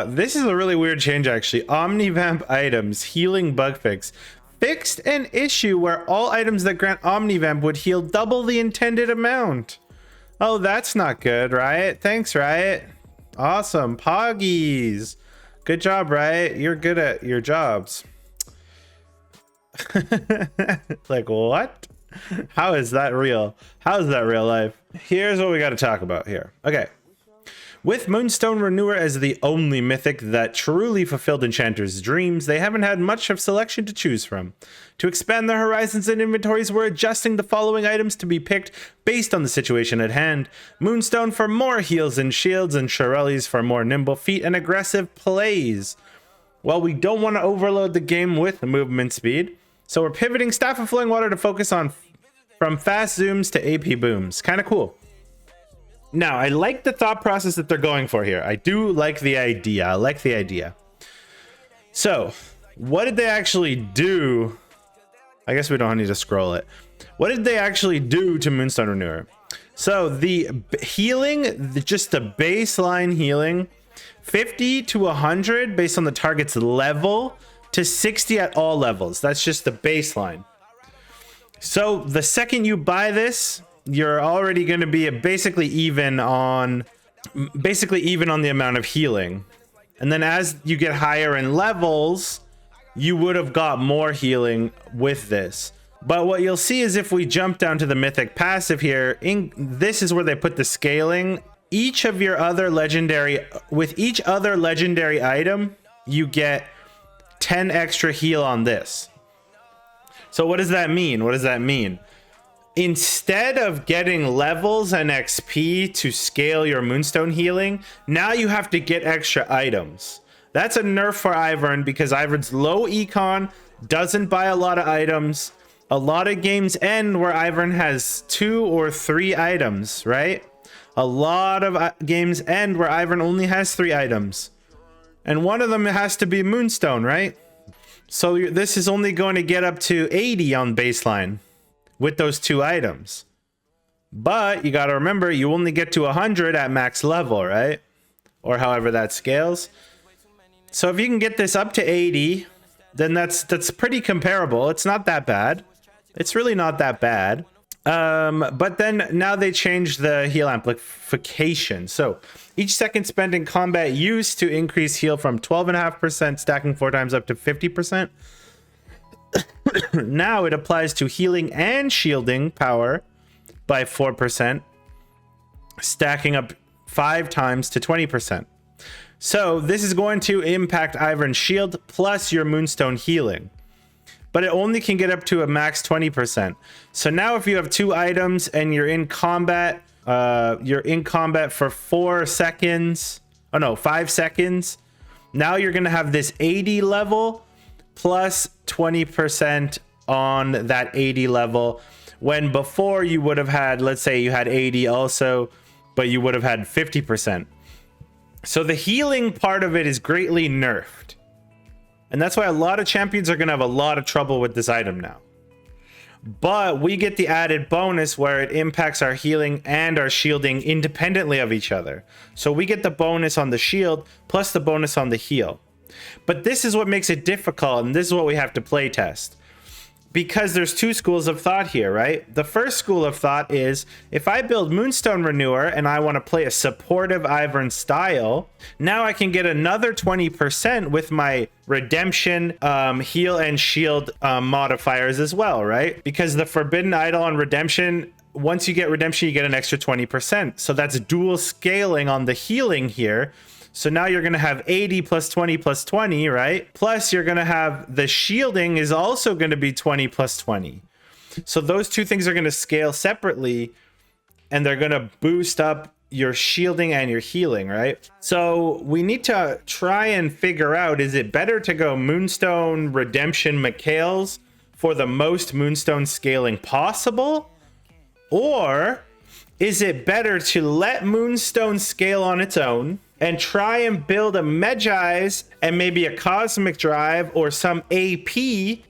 This is a really weird change actually. Omnivamp items, healing bug fix. Fixed an issue where all items that grant Omnivamp would heal double the intended amount. Oh, that's not good, Riot. Thanks, Riot. Awesome. Poggies. Good job, Riot. You're good at your jobs. Like, what? How is that real? How is that real life? Here's what we got to talk about here. Okay. With Moonstone Renewer as the only mythic that truly fulfilled Enchanter's dreams, they haven't had much of selection to choose from. To expand their horizons and inventories, we're adjusting the following items to be picked based on the situation at hand. Moonstone for more heals and shields, and Shurelya's for more nimble feet and aggressive plays. Well, we don't want to overload the game with movement speed, so we're pivoting Staff of Flowing Water to focus on from fast zooms to AP booms. Kind of cool. Now, I like the thought process that they're going for here. I do like the idea. I like the idea. So, what did they actually do? I guess we don't need to scroll it. What did they actually do to Moonstone Renewer? So, the healing, just the baseline healing, 50 to 100 based on the target's level to 60 at all levels. That's just the baseline. So, the second you buy this, you're already going to be basically even on the amount of healing. And then as you get higher in levels, you would have got more healing with this. But what you'll see is if we jump down to the mythic passive here, this is where they put the scaling. Each of your other legendary, with each other legendary item, you get 10 extra heal on this. So what does that mean? What does that mean? Instead of getting levels and XP to scale your Moonstone healing, now you have to get extra items. That's a nerf for Ivern because Ivern's low econ, doesn't buy a lot of items. A lot of games end where Ivern has 2 or 3 items, right? A lot of games end where Ivern only has 3 items. And one of them has to be Moonstone, right? So this is only going to get up to 80 on baseline with those 2 items. But you got to remember, you only get to 100 at max level, right? Or however that scales. So if you can get this up to 80, then that's pretty comparable. It's not that bad. It's really not that bad. But then now they changed the heal amplification. So each second spent in combat used to increase heal from 12.5%, stacking 4 times up to 50%. Now it applies to healing and shielding power by 4%, stacking up 5 times to 20%. So this is going to impact Ivern's shield plus your Moonstone healing, but it only can get up to a max 20%. So now if you have 2 items and you're in combat for 4 seconds, oh no, 5 seconds, now you're going to have this 80 level plus 20% on that 80 level, when before you would have had, let's say you had 80 also, but you would have had 50%. So the healing part of it is greatly nerfed. And that's why a lot of champions are going to have a lot of trouble with this item now. But we get the added bonus where it impacts our healing and our shielding independently of each other. So we get the bonus on the shield plus the bonus on the heal. But this is what makes it difficult, and this is what we have to play test. Because there's 2 schools of thought here, right? The first school of thought is, if I build Moonstone Renewer and I want to play a supportive Ivern style, now I can get another 20% with my redemption, heal and shield modifiers as well, right? Because the forbidden idol on redemption, once you get redemption, you get an extra 20%. So that's dual scaling on the healing here. So now you're going to have 80 plus 20 plus 20, right? Plus you're going to have the shielding is also going to be 20 plus 20. So those 2 things are going to scale separately, and they're going to boost up your shielding and your healing, right? So we need to try and figure out, is it better to go Moonstone, Redemption, Mikhail's for the most Moonstone scaling possible? Or is it better to let Moonstone scale on its own and try and build a Medjai's and maybe a Cosmic Drive or some AP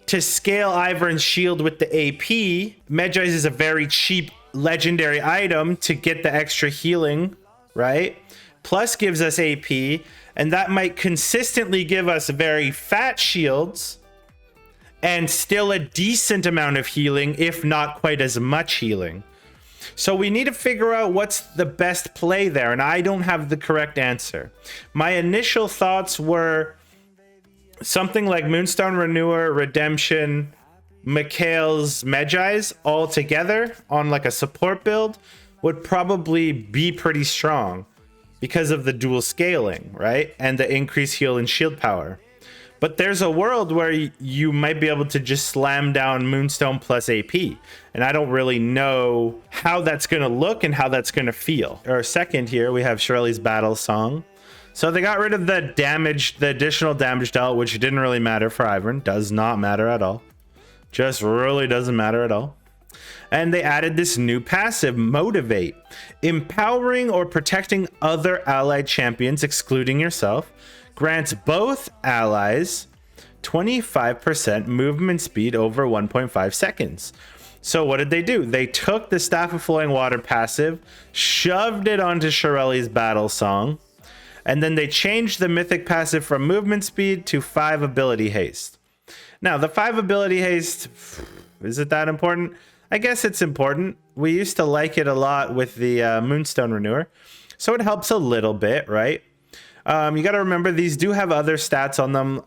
to scale Ivern's shield with the AP. Medjai's is a very cheap legendary item to get the extra healing, right? Plus gives us AP, and that might consistently give us very fat shields and still a decent amount of healing, if not quite as much healing. So we need to figure out what's the best play there, and I don't have the correct answer. My initial thoughts were something like Moonstone Renewer, Redemption, Mikhail's Medjai's all together on like a support build would probably be pretty strong because of the dual scaling, right? And the increased heal and shield power. But there's a world where you might be able to just slam down Moonstone plus AP. And I don't really know how that's going to look and how that's going to feel. Our second here, we have Shurelya's Battlesong. So they got rid of the damage, the additional damage dealt, which didn't really matter for Ivern. Does not matter at all. Just really doesn't matter at all. And they added this new passive, Motivate. Empowering or protecting other allied champions, excluding yourself, grants both allies 25% movement speed over 1.5 seconds. So what did they do? They took the Staff of Flowing Water passive, shoved it onto Shurelya's Battlesong, and then they changed the mythic passive from movement speed to 5 ability haste. Now, the 5 ability haste, is it that important? I guess it's important. We used to like it a lot with the Moonstone Renewer, so it helps a little bit, right? You got to remember, these do have other stats on them.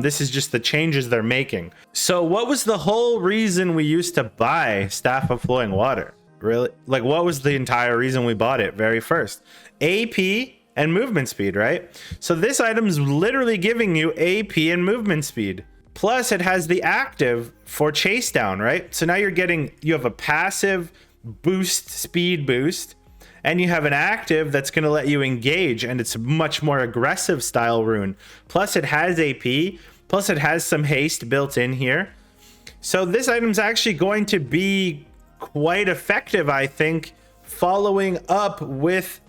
This is just the changes they're making. So what was the whole reason we used to buy Staff of Flowing Water? Really? Like, what was the entire reason we bought it very first? AP and movement speed, right? So this item's literally giving you AP and movement speed. Plus, it has the active for chase down, right? So now you have a passive boost, speed boost, and you have an active that's going to let you engage, and it's a much more aggressive style rune. Plus it has AP, plus it has some haste built in here. So this item's actually going to be quite effective, I think, following up with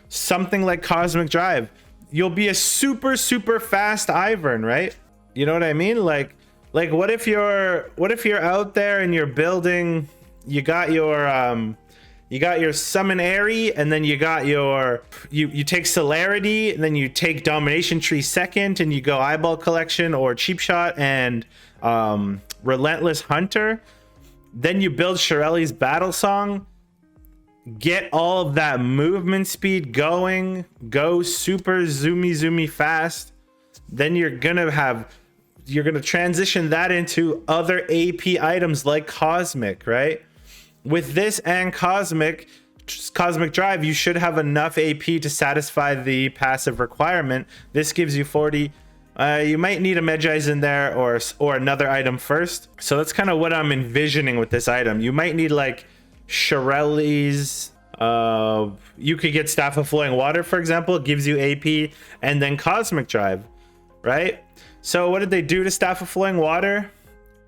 something like Cosmic Drive. You'll be a super, super fast Ivern, right? You know what I mean? Like what if you're out there and you're building, you got your Summon Airy, and then you got your, you take Celerity, and then you take Domination Tree second, and you go Eyeball Collection or Cheap Shot and Relentless Hunter. Then you build Shurelya's Battlesong, get all of that movement speed going, go super zoomy fast. Then you're gonna transition that into other AP items like Cosmic, right? With this and Cosmic Drive, you should have enough AP to satisfy the passive requirement. This gives you 40. You might need a Medjai's in there or another item first. So that's kind of what I'm envisioning with this item. You might need like Shurelya's. You could get Staff of Flowing Water, for example. It gives you AP, and then Cosmic Drive, right? So what did they do to Staff of Flowing Water?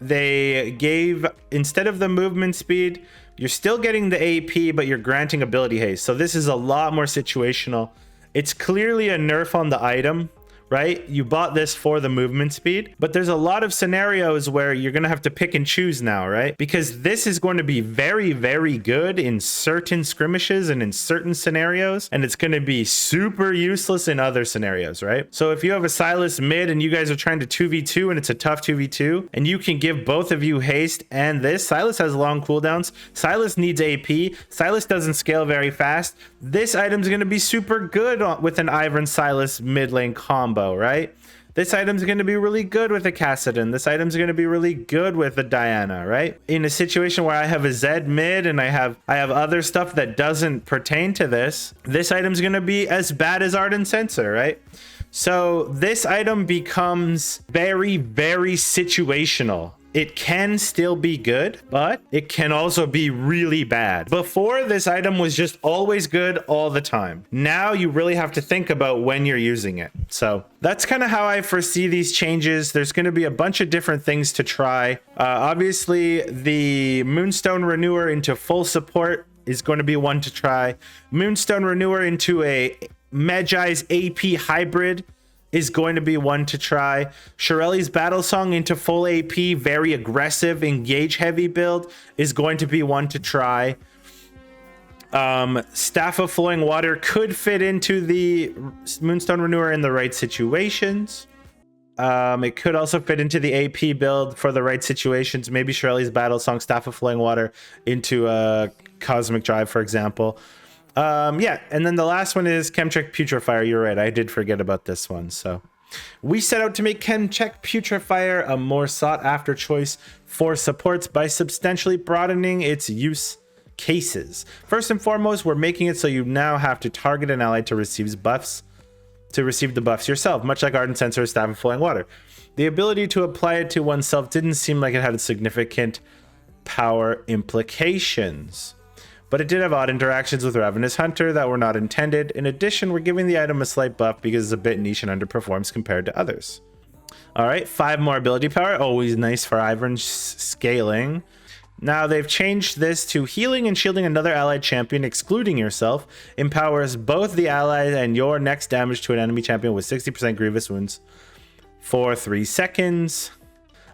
They gave, instead of the movement speed, you're still getting the AP, but you're granting ability haste. So this is a lot more situational. It's clearly a nerf on the item, right? You bought this for the movement speed, but there's a lot of scenarios where you're going to have to pick and choose now, right? Because this is going to be very, very good in certain skirmishes and in certain scenarios, and it's going to be super useless in other scenarios, right? So if you have a Silas mid and you guys are trying to 2v2 and it's a tough 2v2, and you can give both of you haste and this, Silas has long cooldowns, Silas needs AP, Silas doesn't scale very fast, this item's going to be super good with an Ivern Silas mid lane combo, right? This item's going to be really good with a Cassidon. This item's going to be really good with a Diana, right? In a situation where I have a Zed mid and I have other stuff that doesn't pertain to this item's going to be as bad as Ardent Sensor, right? So this item becomes very, very situational. It can still be good, but it can also be really bad. Before, this item was just always good all the time. Now you really have to think about when you're using it. So that's kind of how I foresee these changes. There's going to be a bunch of different things to try. Obviously, the Moonstone Renewer into full support is going to be one to try. Moonstone Renewer into a Medjai's AP hybrid is going to be one to try. Shurelya's Battlesong into full AP, very aggressive, engage heavy build is going to be one to try. Staff of Flowing Water could fit into the Moonstone Renewer in the right situations. It could also fit into the AP build for the right situations. Maybe Shurelya's Battlesong, Staff of Flowing Water into a Cosmic Drive, for example. Yeah, and then the last one is Chemtech Putrifier. You're right, I did forget about this one. So we set out to make Chemtech Putrifier a more sought after choice for supports by substantially broadening its use cases. First and foremost, we're making it so you now have to target an ally to receive the buffs yourself, much like Ardent Sensor, Staff of Flowing Water. The ability to apply it to oneself didn't seem like it had significant power implications, but it did have odd interactions with Ravenous Hunter that were not intended. In addition, we're giving the item a slight buff because it's a bit niche and underperforms compared to others. All right, 5 more ability power, always nice for Ivern scaling. Now they've changed this to healing and shielding another allied champion, excluding yourself, empowers both the ally and your next damage to an enemy champion with 60% grievous wounds for 3 seconds.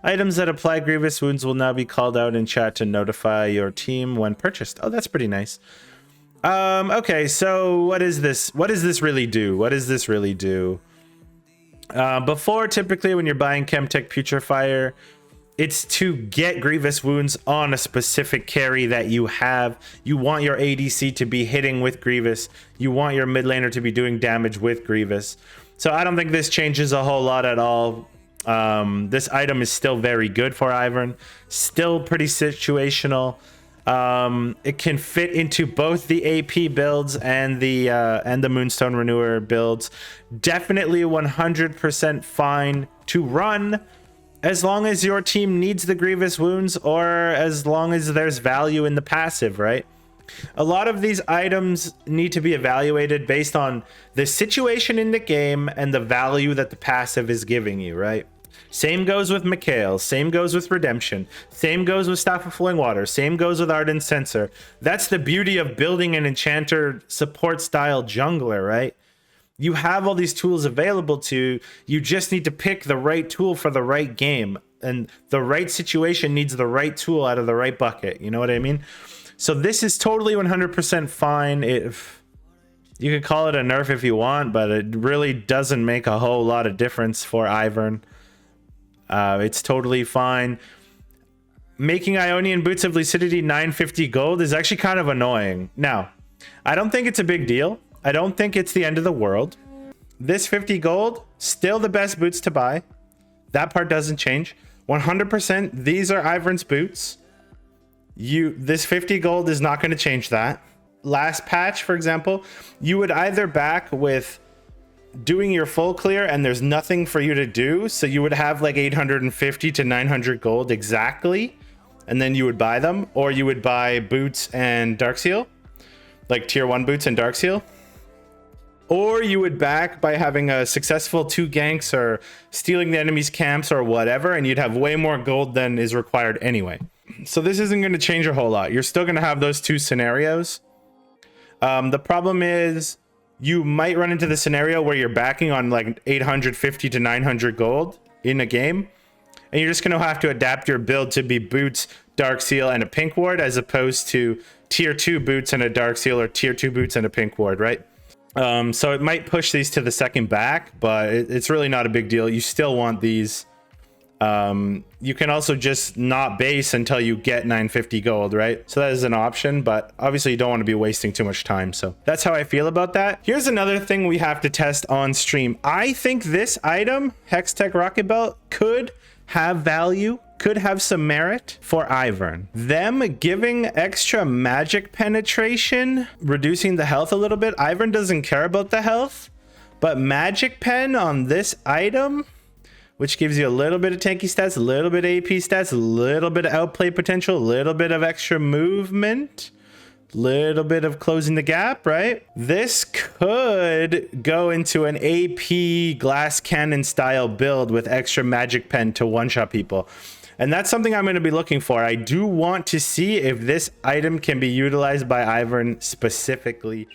Items that apply grievous wounds will now be called out in chat to notify your team when purchased. Oh, that's pretty nice. Okay, so what is this? What does this really do? What does this really do? Before, typically when you're buying Chemtech Putrifier, it's to get grievous wounds on a specific carry that you have. You want your ADC to be hitting with grievous. You want your mid laner to be doing damage with grievous. So I don't think this changes a whole lot at all. This item is still very good for Ivern. Still pretty situational. It can fit into both the AP builds and the Moonstone Renewer builds. Definitely 100% fine to run, as long as your team needs the grievous wounds, or as long as there's value in the passive, right? A lot of these items need to be evaluated based on the situation in the game and the value that the passive is giving you, right? Same goes with Mikhail, same goes with Redemption, same goes with Staff of Flowing Water, same goes with Ardent Sensor. That's the beauty of building an Enchanter support style jungler, right? You have all these tools available to you, just need to pick the right tool for the right game, and the right situation needs the right tool out of the right bucket. You know what I mean? So this is totally 100% fine. If you can call it a nerf if you want, but it really doesn't make a whole lot of difference for Ivern. It's totally fine. Making Ionian Boots of Lucidity 950 gold is actually kind of annoying. Now, I don't think it's a big deal. I don't think it's the end of the world. This 50 gold, still the best boots to buy. That part doesn't change. 100%, these are Ivern's boots. This 50 gold is not going to change that. Last patch, for example, you would either back with doing your full clear and there's nothing for you to do, so you would have like 850 to 900 gold exactly, and then you would buy them, or you would buy boots and Darkseal, like tier 1 boots and Darkseal. Or you would back by having a successful 2 ganks or stealing the enemy's camps or whatever, and you'd have way more gold than is required anyway. So this isn't going to change a whole lot. You're still going to have those 2 scenarios. The problem is you might run into the scenario where you're backing on like 850 to 900 gold in a game, and you're just going to have to adapt your build to be boots, Darkseal, and a pink ward, as opposed to tier 2 boots and a Darkseal, or tier 2 boots and a pink ward, right? So it might push these to the second back, but it's really not a big deal. You still want these. You can also just not base until you get 950 gold, right? So that is an option, but obviously you don't want to be wasting too much time. So that's how I feel about that. Here's another thing we have to test on stream. I think this item, Hextech Rocketbelt, could have value, could have some merit for Ivern. Them giving extra magic penetration, reducing the health a little bit. Ivern doesn't care about the health, but magic pen on this item, which gives you a little bit of tanky stats, a little bit of AP stats, a little bit of outplay potential, a little bit of extra movement, a little bit of closing the gap, right? This could go into an AP glass cannon style build with extra magic pen to one-shot people. And that's something I'm going to be looking for. I do want to see if this item can be utilized by Ivern specifically.